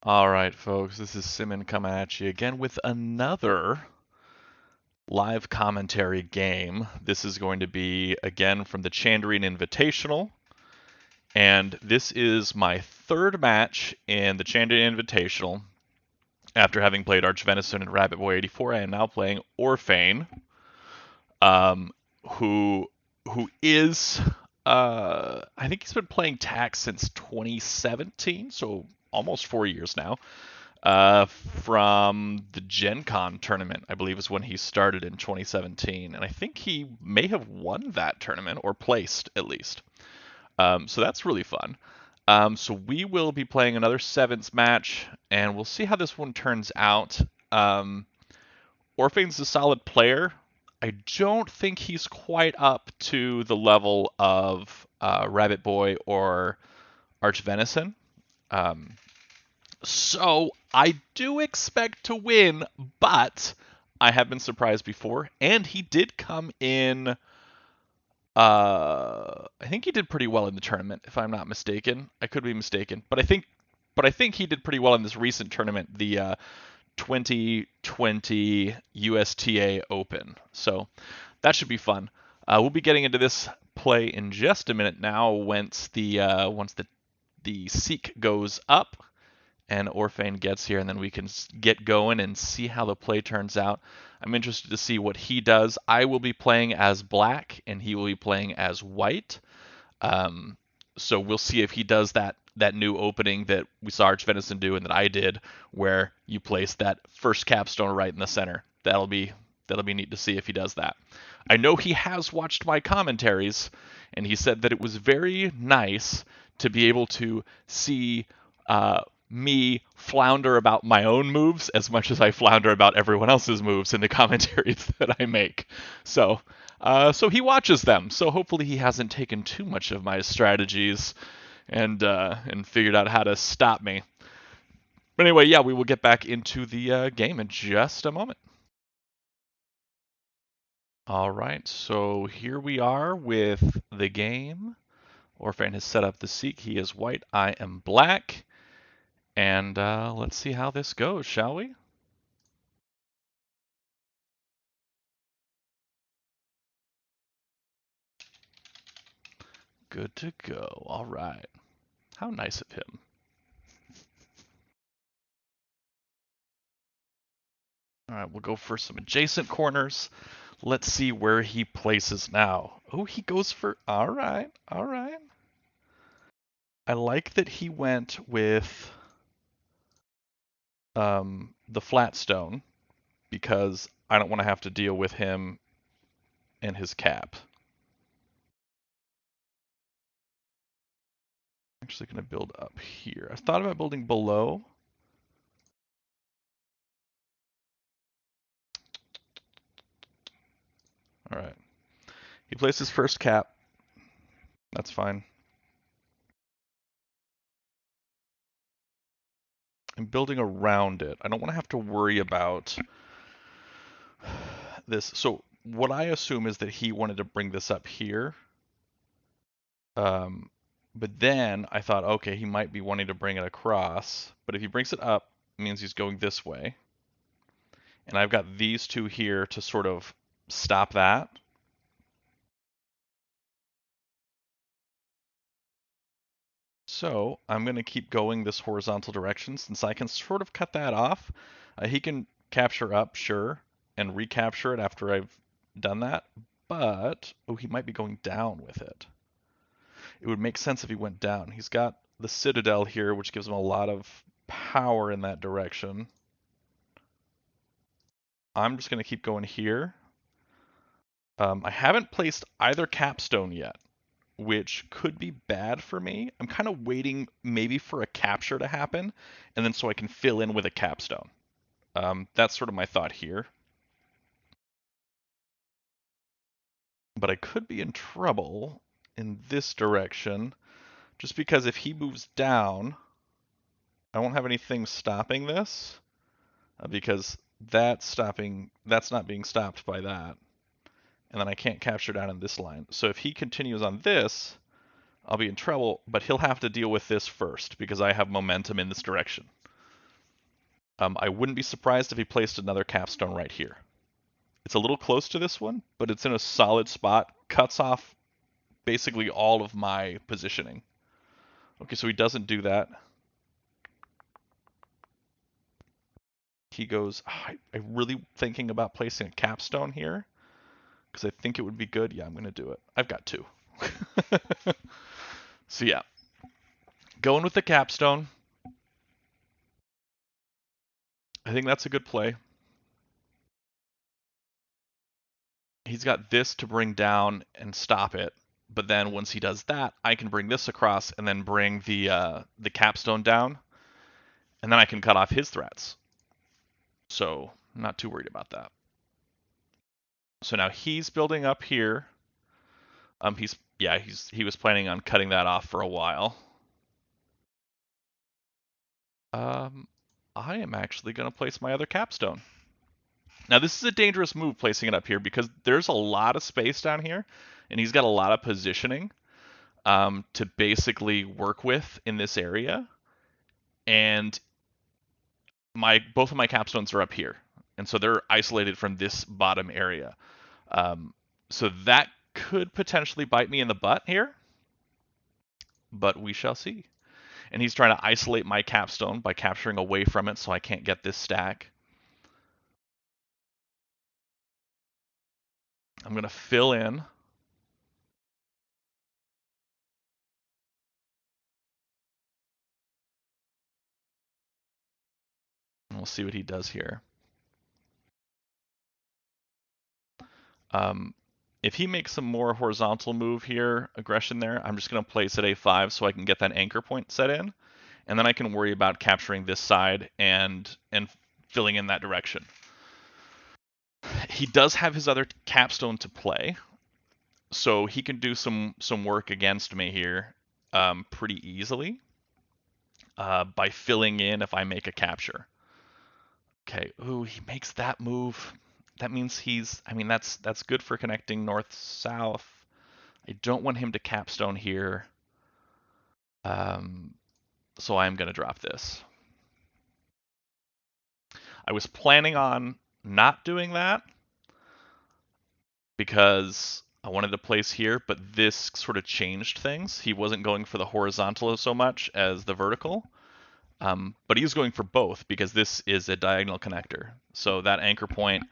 All right, folks, this is Simmon coming at you again with another live commentary game. This is going to be, again, from the Chandrian Invitational, and this is my third match in the Chandrian Invitational. After having played Archvenison and Rabbit Boy 84, I am now playing Orfane, um, who who is, I think he's been playing TAC since 2017, so almost 4 years now. From the Gen Con tournament, I believe is when he started in 2017, and I think he may have won that tournament or placed at least. So that's really fun. So we will be playing another sevens match, and we'll see how this one turns out. Orphane's a solid player. I don't think he's quite up to the level of Rabbit Boy or Archvenison. Um, So I do expect to win, but I have been surprised before, and he did come in. I think he did pretty well in the tournament, if I'm not mistaken. I could be mistaken, but I think he did pretty well in this recent tournament, the 2020 USTA Open. So that should be fun. We'll be getting into this play in just a minute now. Once the seek goes up and Orfane gets here, and then we can get going and see how the play turns out. I'm interested to see what he does. I will be playing as black, and he will be playing as white. Um, so we'll see if he does that new opening that we saw Archvenison do and that I did, where you place that first capstone right in the center. That'll be neat to see if he does that. I know he has watched my commentaries, and he said that it was very nice to be able to see me flounder about my own moves as much as I flounder about everyone else's moves in the commentaries that I make. So he watches them. So hopefully he hasn't taken too much of my strategies and figured out how to stop me. But anyway, yeah, we will get back into the game in just a moment. All right, so here we are with the game. Orphan has set up the Seek. He is white. I am black. And let's see how this goes, shall we? Good to go. All right. How nice of him. All right, we'll go for some adjacent corners. Let's see where he places now. Oh, he goes for. All right. All right. I like that he went with the flat stone because I don't want to have to deal with him and his cap. I'm actually going to build up here. I thought about building below. All right. He placed his first cap. That's fine. I'm building around it. I don't want to have to worry about this. So what I assume is that he wanted to bring this up here. Um, but then I thought, okay, he might be wanting to bring it across. But if he brings it up, it means he's going this way. And I've got these two here to sort of stop that. So I'm going to keep going this horizontal direction since I can sort of cut that off. He can capture up, sure, and recapture it after I've done that. But, oh, he might be going down with it. It would make sense if he went down. He's got the Citadel here, which gives him a lot of power in that direction. I'm just going to keep going here. I haven't placed either capstone yet, which could be bad for me. I'm kind of waiting maybe for a capture to happen, and then so I can fill in with a capstone. That's sort of my thought here. But I could be in trouble in this direction, just because if he moves down, I won't have anything stopping this, because that's not being stopped by that. And then I can't capture down in this line. So if he continues on this, I'll be in trouble, but he'll have to deal with this first because I have momentum in this direction. I wouldn't be surprised if he placed another capstone right here. It's a little close to this one, but it's in a solid spot. Cuts off basically all of my positioning. Okay, so he doesn't do that. He goes, I'm really thinking about placing a capstone here because I think it would be good. Yeah, I'm going to do it. I've got two. So yeah, going with the capstone. I think that's a good play. He's got this to bring down and stop it. But then once he does that, I can bring this across and then bring the capstone down, and then I can cut off his threats. So I'm not too worried about that. So now he's building up here. He was planning on cutting that off for a while. I am actually going to place my other capstone. Now this is a dangerous move placing it up here because there's a lot of space down here, and he's got a lot of positioning to basically work with in this area. And both of my capstones are up here, and so they're isolated from this bottom area. So that could potentially bite me in the butt here, but we shall see. And he's trying to isolate my capstone by capturing away from it so I can't get this stack. I'm going to fill in. And we'll see what he does here. If he makes some more horizontal move here, aggression there, I'm just going to place at A5 so I can get that anchor point set in. And then I can worry about capturing this side and filling in that direction. He does have his other capstone to play, so he can do some work against me here pretty easily by filling in if I make a capture. Okay, ooh, he makes that move. That means that's good for connecting north-south. I don't want him to capstone here. So I'm going to drop this. I was planning on not doing that because I wanted to place here, but this sort of changed things. He wasn't going for the horizontal so much as the vertical, but he was going for both because this is a diagonal connector. So that anchor point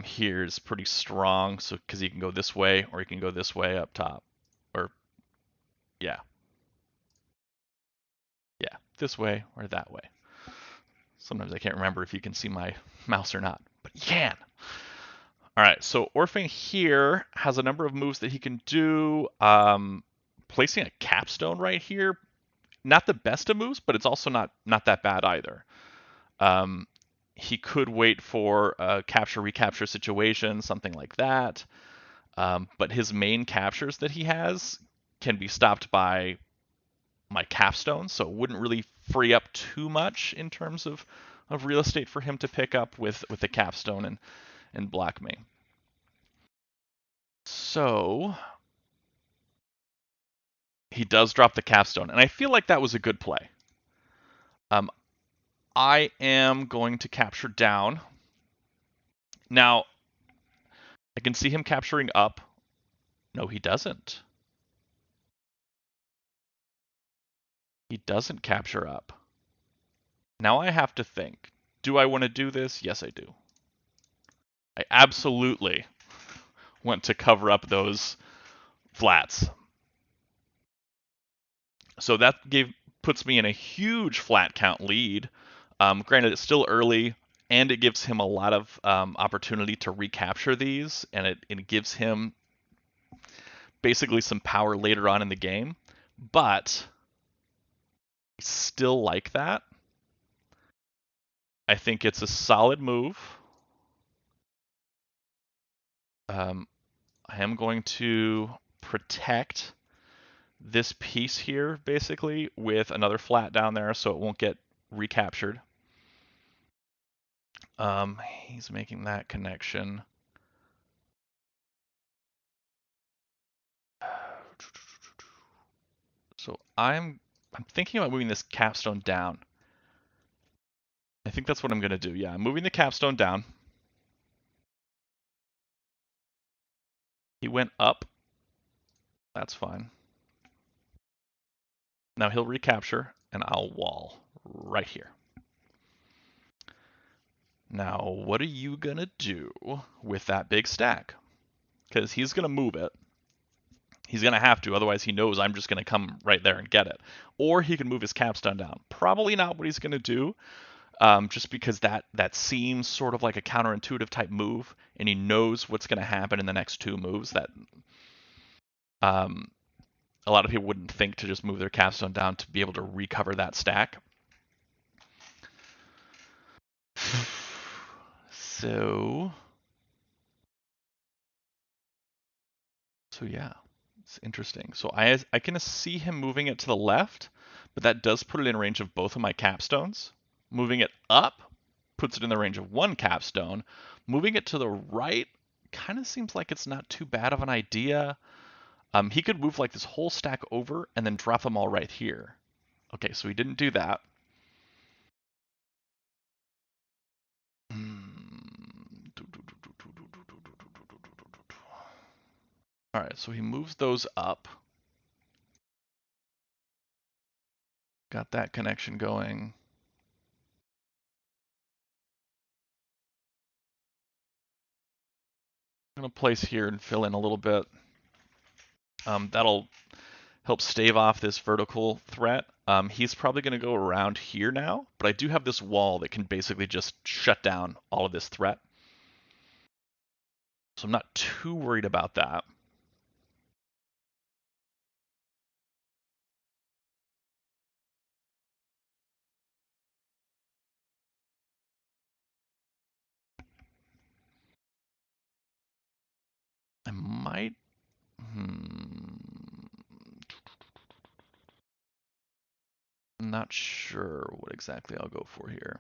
here is pretty strong, so because he can go this way or he can go this way up top, or yeah, this way or that way. Sometimes I can't remember if you can see my mouse or not, but you can. All right, so Orfane here has a number of moves that he can do. Placing a capstone right here, not the best of moves, but it's also not that bad either. He could wait for a capture recapture situation, something like that. But his main captures that he has can be stopped by my capstone, so it wouldn't really free up too much in terms of real estate for him to pick up with the capstone and block me. So he does drop the capstone, and I feel like that was a good play. I am going to capture down. Now, I can see him capturing up. No, he doesn't. He doesn't capture up. Now I have to think. Do I want to do this? Yes, I do. I absolutely want to cover up those flats. So that puts me in a huge flat count lead. Granted, it's still early, and it gives him a lot of opportunity to recapture these, and it gives him basically some power later on in the game. But I still like that. I think it's a solid move. I am going to protect this piece here, basically, with another flat down there so it won't get recaptured. He's making that connection. So I'm thinking about moving this capstone down. I think that's what I'm going to do. Yeah, I'm moving the capstone down. He went up. That's fine. Now he'll recapture, and I'll wall right here. Now, what are you going to do with that big stack? Because he's going to move it. He's going to have to, otherwise he knows I'm just going to come right there and get it. Or he can move his capstone down. Probably not what he's going to do, just because that seems sort of like a counterintuitive type move, and he knows what's going to happen in the next two moves. That um, a lot of people wouldn't think to just move their capstone down to be able to recover that stack. So yeah, it's interesting. So I can see him moving it to the left, but that does put it in range of both of my capstones. Moving it up puts it in the range of one capstone. Moving it to the right kind of seems like it's not too bad of an idea. He could move like this whole stack over and then drop them all right here. Okay, so he didn't do that. All right, so he moves those up. Got that connection going. I'm going to place here and fill in a little bit. That'll help stave off this vertical threat. He's probably going to go around here now, but I do have this wall that can basically just shut down all of this threat. So I'm not too worried about that. I might... I'm not sure what exactly I'll go for here.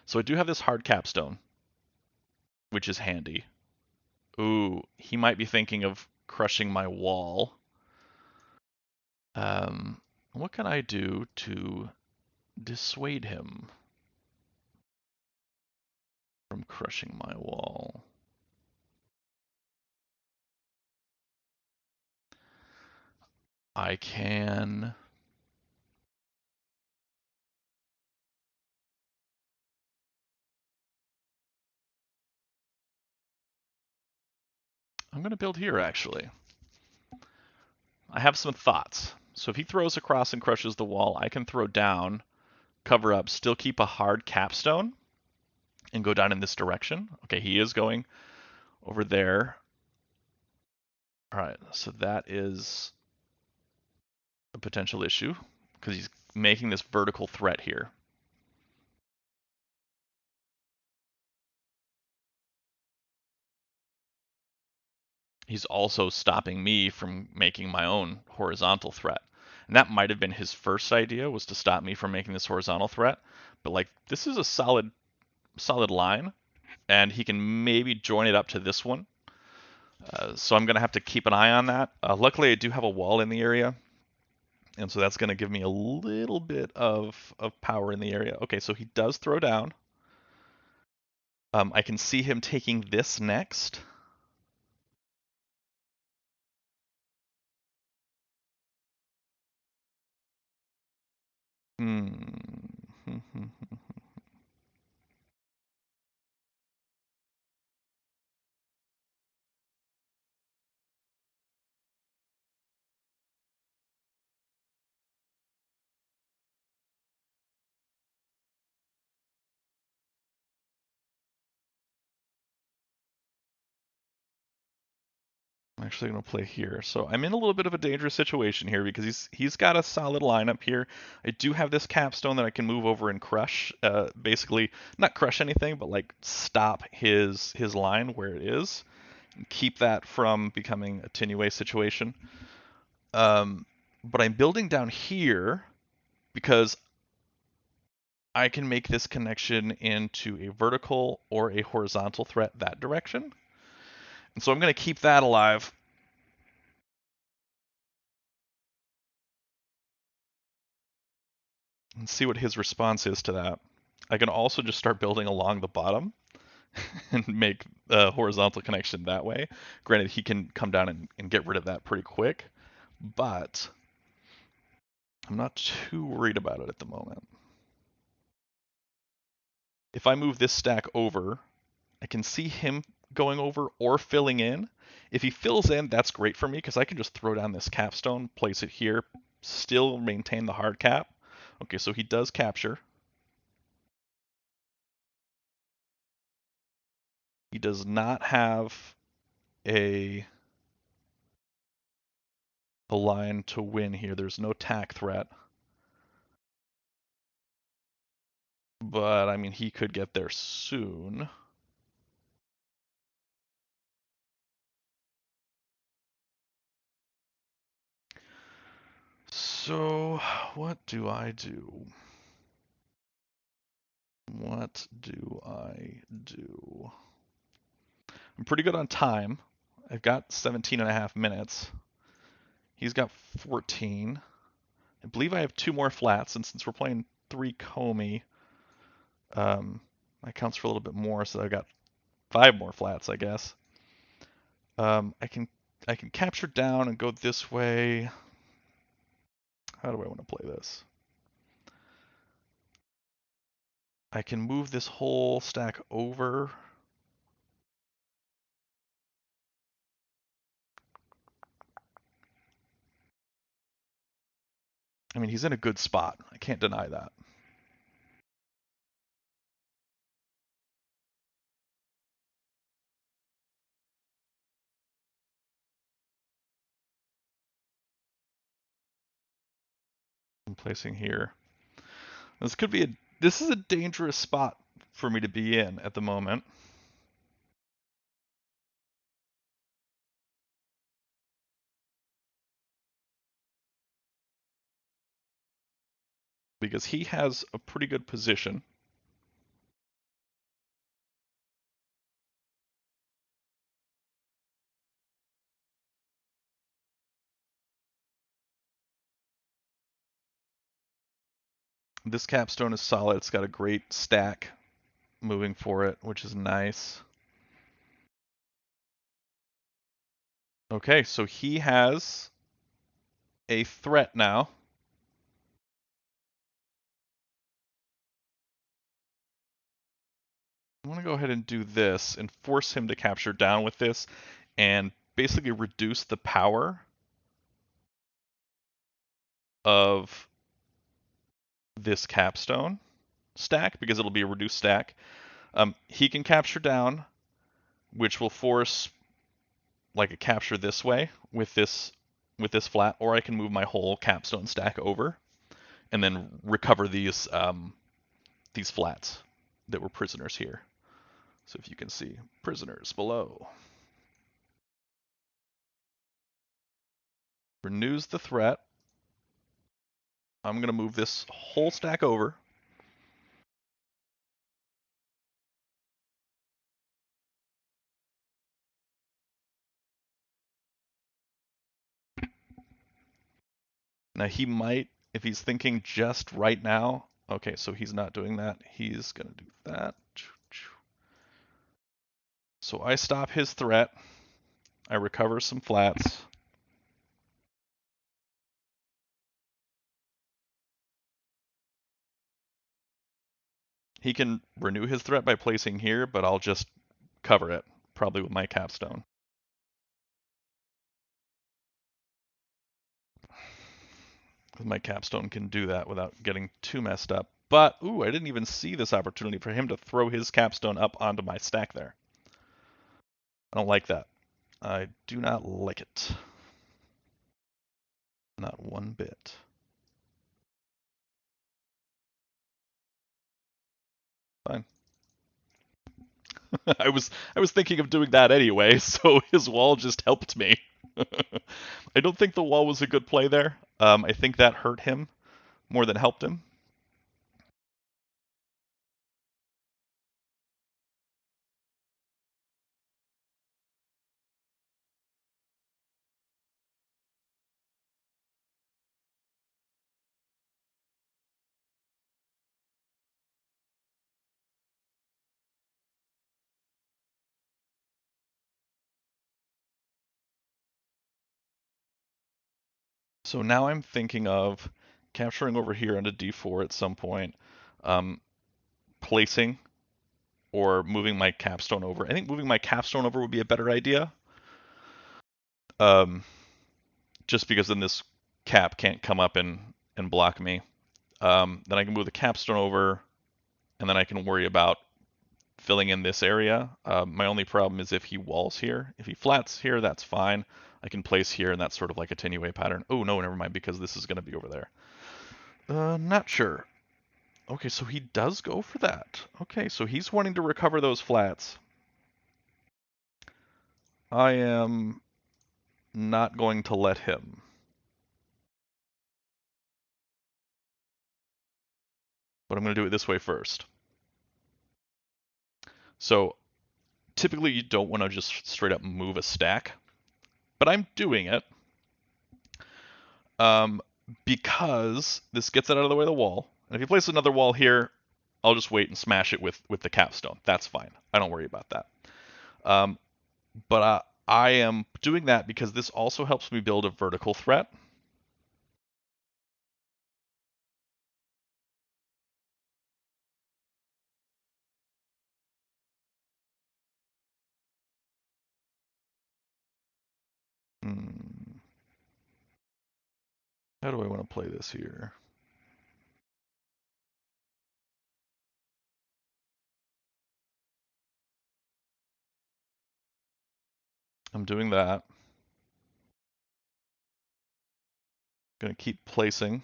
So I do have this hard capstone, which is handy. Ooh, he might be thinking of crushing my wall. What can I do to dissuade him from crushing my wall? I can... I'm going to build here, actually. I have some thoughts. So if he throws across and crushes the wall, I can throw down, cover up, still keep a hard capstone, and go down in this direction. Okay, he is going over there. All right, so that is a potential issue, because he's making this vertical threat here. He's also stopping me from making my own horizontal threat. And that might have been his first idea, was to stop me from making this horizontal threat. But like, this is a solid line, and he can maybe join it up to this one. So I'm going to have to keep an eye on that. Luckily, I do have a wall in the area, and so that's going to give me a little bit of power in the area. Okay, so he does throw down. I can see him taking this next. I'm actually going to play here. So I'm in a little bit of a dangerous situation here because he's got a solid lineup here. I do have this capstone that I can move over and crush. Basically, not crush anything, but like stop his line where it is, and keep that from becoming a Tinue situation. But I'm building down here because I can make this connection into a vertical or a horizontal threat that direction. And so I'm going to keep that alive. and see what his response is to that. I can also just start building along the bottom and make a horizontal connection that way. Granted, he can come down and get rid of that pretty quick, but I'm not too worried about it at the moment. If I move this stack over, I can see him going over or filling in. If he fills in, that's great for me because I can just throw down this capstone, place it here, still maintain the hard cap. Okay, so he does capture. He does not have a line to win here. There's no tack threat. But, I mean, he could get there soon. So, what do I do? What do I do? I'm pretty good on time. I've got 17 and a half minutes. He's got 14. I believe I have 2 more flats, and since we're playing 3 komi, that counts for a little bit more, so I've got 5 more flats, I guess. I can capture down and go this way. How do I want to play this? I can move this whole stack over. I mean, he's in a good spot. I can't deny that. I'm placing here. This is a dangerous spot for me to be in at the moment. Because he has a pretty good position. This capstone is solid. It's got a great stack moving for it, which is nice. Okay, so he has a threat now. I'm going to go ahead and do this and force him to capture down with this and basically reduce the power of this capstone stack because it'll be a reduced stack. He can capture down, which will force like a capture this way with this flat, or I can move my whole capstone stack over and then recover these flats that were prisoners here. So if you can see, prisoners below. Renews the threat. I'm going to move this whole stack over. Now he might, if he's thinking just right now, okay, so he's not doing that. He's going to do that. So I stop his threat. I recover some flats. He can renew his threat by placing here, but I'll just cover it, probably with my capstone. My capstone can do that without getting too messed up. But, ooh, I didn't even see this opportunity for him to throw his capstone up onto my stack there. I don't like that. I do not like it. Not one bit. Fine. I was thinking of doing that anyway, so his wall just helped me. I don't think the wall was a good play there. I think that hurt him more than helped him. So now I'm thinking of capturing over here onto d4 at some point, um, placing or moving my capstone over. I think moving my capstone over would be a better idea, um, just because then this cap can't come up and block me. Then I can move the capstone over, and then I can worry about filling in this area. My only problem is if he walls here. If he flats here, that's fine. I can place here, and that's sort of like a tenuous pattern. Oh, no, never mind, because this is going to be over there. Not sure. Okay, so he does go for that. Okay, so he's wanting to recover those flats. I am not going to let him. But I'm going to do it this way first. So typically you don't want to just straight up move a stack, but I'm doing it um, because this gets it out of the way of the wall. And if you place another wall here, I'll just wait and smash it with the capstone. That's fine. I don't worry about that. Um, but I am doing that because this also helps me build a vertical threat. Hmm. How do I want to play this here? I'm doing that. Going to keep placing.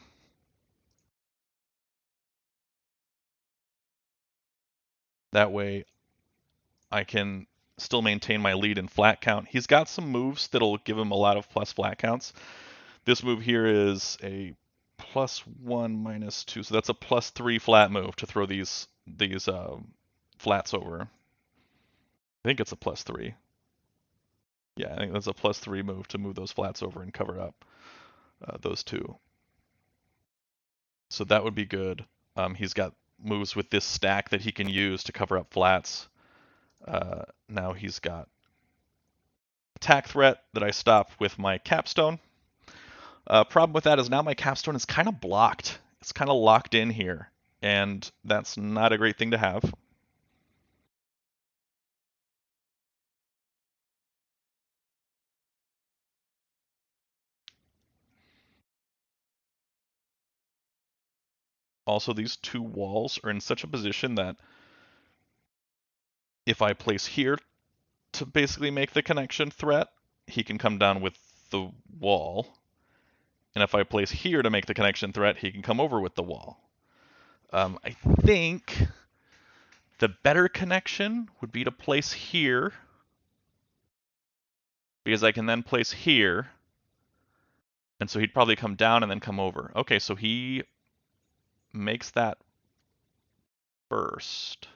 That way I can still maintain my lead in flat count. He's got some moves that'll give him a lot of plus flat counts. This move here is a +1 -2, so that's a +3 flat move to throw these flats over. I think it's a +3. Yeah, I think that's a +3 move to move those flats over and cover up those two. So that would be good. He's got moves with this stack that he can use to cover up flats. Now he's got attack threat that I stop with my capstone. Problem with that is now my capstone is kind of blocked. It's kind of locked in here, and that's not a great thing to have. Also, these two walls are in such a position that if I place here to basically make the connection threat, he can come down with the wall. And if I place here to make the connection threat, he can come over with the wall. I think the better connection would be to place here, because I can then place here, and so he'd probably come down and then come over. Okay, so he makes that first.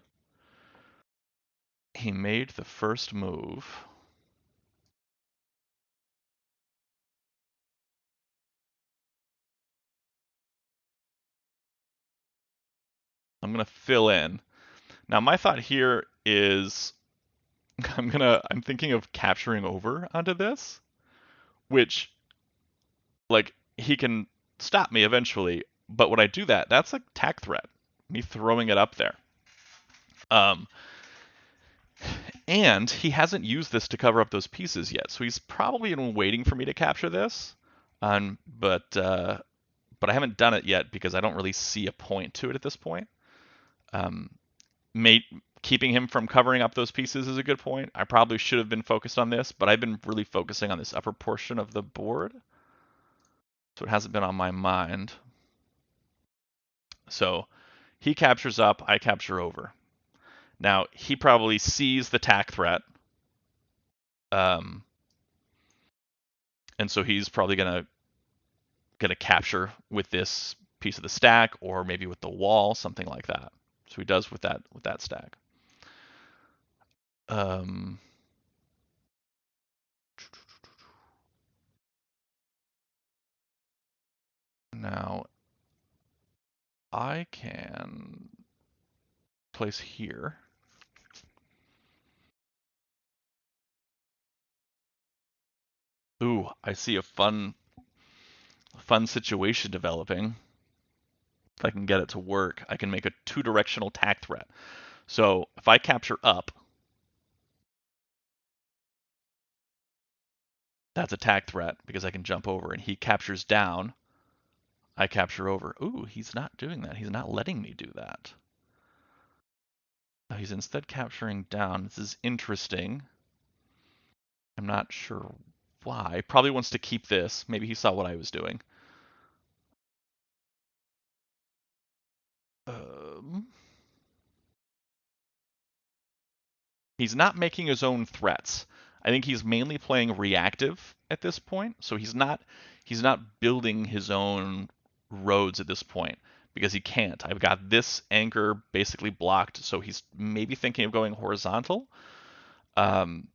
He made the first move. I'm gonna fill in. Now my thought here is I'm thinking of capturing over onto this, which like he can stop me eventually, but when I do that, that's a tack threat. Me throwing it up there. Um, and he hasn't used this to cover up those pieces yet, so he's probably been waiting for me to capture this. But I haven't done it yet because I don't really see a point to it at this point. Um, mate, keeping him from covering up those pieces is a good point. I probably should have been focused on this, but I've been really focusing on this upper portion of the board, so it hasn't been on my mind. So he captures up, I capture over. Now he probably sees the tack threat, um, and so he's probably gonna capture with this piece of the stack, or maybe with the wall, something like that. So he does with that stack. Um, Now I can place here. Ooh, I see a fun fun situation developing. If I can get it to work, I can make a two-directional tack threat. So if I capture up, that's a tack threat because I can jump over, and he captures down, I capture over. Ooh, he's not doing that. He's not letting me do that. He's instead capturing down. This is interesting. I'm not sure why. Probably wants to keep this. Maybe he saw what I was doing. Um, he's not making his own threats. I think he's mainly playing reactive at this point. So he's not building his own roads at this point because he can't. I've got this anchor basically blocked, so he's maybe thinking of going horizontal. Um,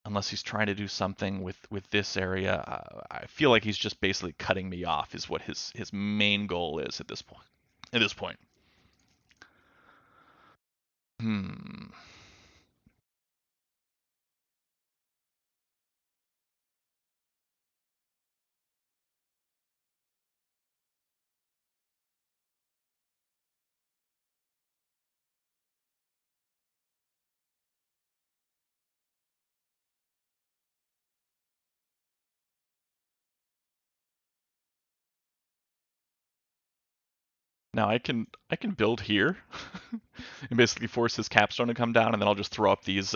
unless he's trying to do something with this area. I feel like he's just basically cutting me off is what his main goal is at this point. At this point. Hmm. Now I can build here and basically force his capstone to come down, and then I'll just throw up these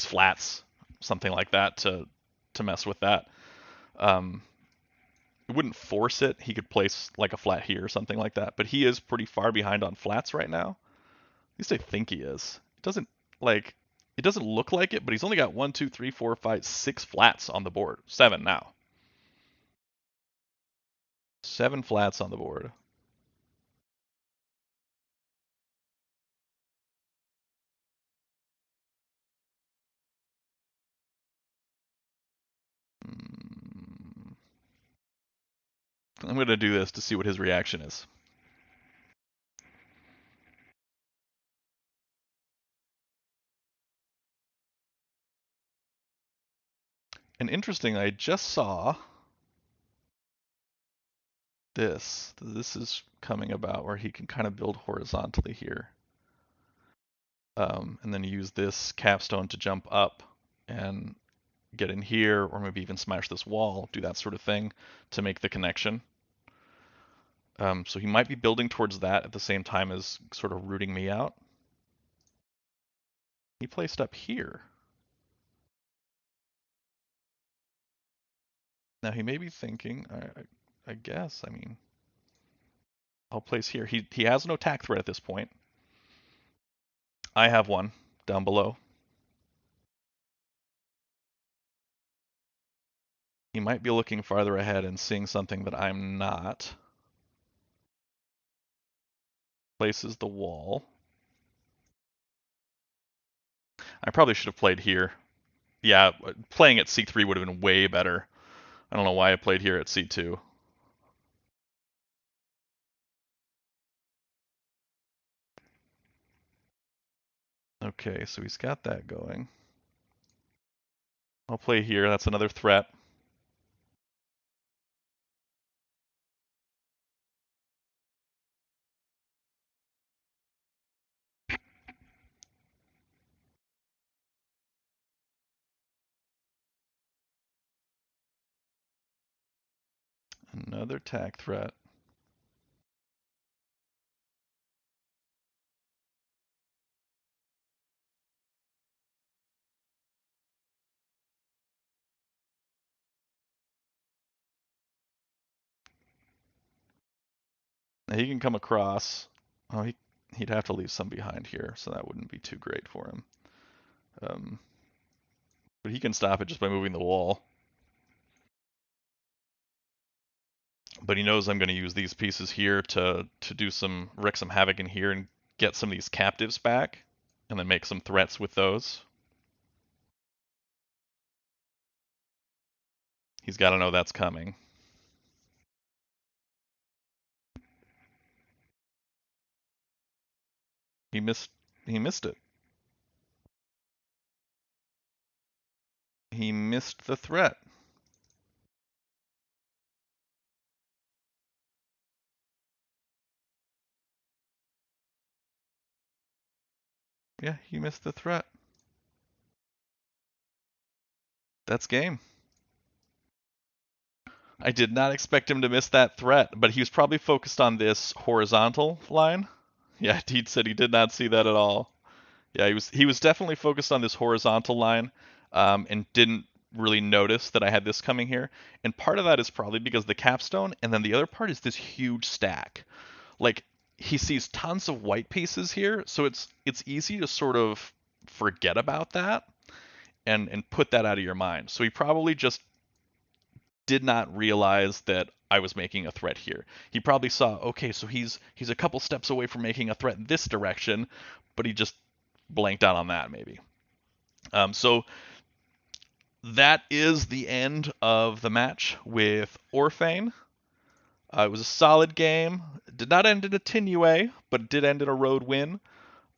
flats, something like that to mess with that. Um, it wouldn't force it. He could place like a flat here or something like that, but he is pretty far behind on flats right now. At least I think he is. Like it doesn't look like it, but he's only got 1, 2, 3, 4, 5, 6 flats on the board. 7 now. 7 flats on the board. Hmm. I'm gonna do this to see what his reaction is. And interesting, I just saw this. This is coming about where he can kind of build horizontally here. And then use this capstone to jump up and get in here, or maybe even smash this wall, do that sort of thing to make the connection. So he might be building towards that at the same time as sort of rooting me out. He placed up here. Now he may be thinking, I guess, I mean, I'll place here. He has no attack threat at this point. I have one down below. He might be looking farther ahead and seeing something that I'm not. Places the wall. I probably should have played here. Yeah, playing at C3 would have been way better. I don't know why I played here at C2. Okay, so he's got that going. I'll play here. That's another threat. Another attack threat. Now he can come across. Oh, he'd have to leave some behind here, so that wouldn't be too great for him. Um, but he can stop it just by moving the wall. But he knows I'm going to use these pieces here to do some wreak some havoc in here and get some of these captives back, and then make some threats with those. He's got to know that's coming. He missed. He missed it. He missed the threat. Yeah, he missed the threat. That's game. I did not expect him to miss that threat, but he was probably focused on this horizontal line. Yeah, Deed said he did not see that at all. Yeah, he was definitely focused on this horizontal line, and didn't really notice that I had this coming here. And part of that is probably because of the capstone, and then the other part is this huge stack. Like he sees tons of white pieces here, so it's easy to sort of forget about that and put that out of your mind. So he probably just did not realize that I was making a threat here. He probably saw, okay, so he's a couple steps away from making a threat in this direction, but he just blanked out on that maybe. So that is the end of the match with Orfane. It was a solid game. It did not end in a Tinue, but it did end in a road win.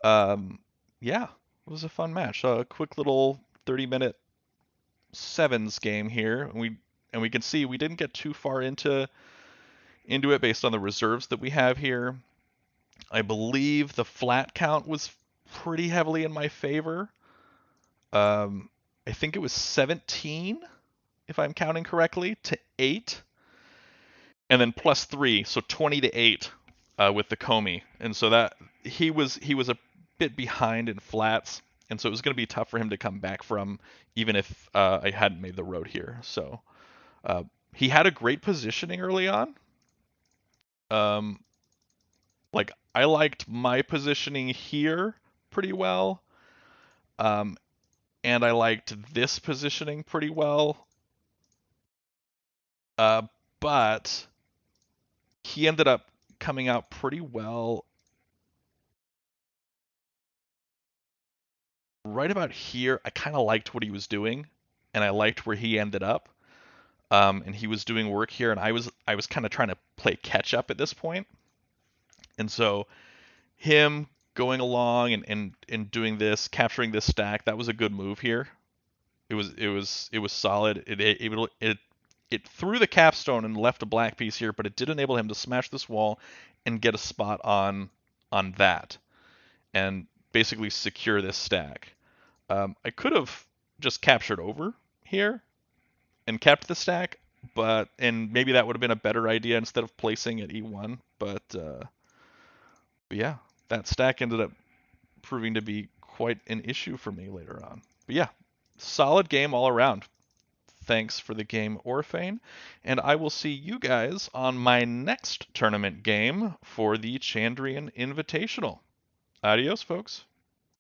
Um, yeah, it was a fun match. A quick little 30-minute sevens game here. And we can see we didn't get too far into it based on the reserves that we have here. I believe the flat count was pretty heavily in my favor. Um, I think it was 17, if I'm counting correctly, to 8, and then plus 3, so 20 to 8 with the komi. And so that he was a bit behind in flats, and so it was going to be tough for him to come back from, even if I hadn't made the road here. So uh, he had a great positioning early on. Um, like I liked my positioning here pretty well, um, and I liked this positioning pretty well. Uh, but he ended up coming out pretty well right about here. I kind of liked what he was doing, and I liked where he ended up. And he was doing work here, and I was kind of trying to play catch up at this point. And so him going along and doing this, capturing this stack, that was a good move here. It was solid. It threw the capstone and left a black piece here, but it did enable him to smash this wall and get a spot on that and basically secure this stack. I could have just captured over here and kept the stack, and maybe that would have been a better idea instead of placing at E1. But yeah, that stack ended up proving to be quite an issue for me later on. But yeah, solid game all around. Thanks for the game, Orfane, and I will see you guys on my next tournament game for the Chandrian Invitational. Adios, folks.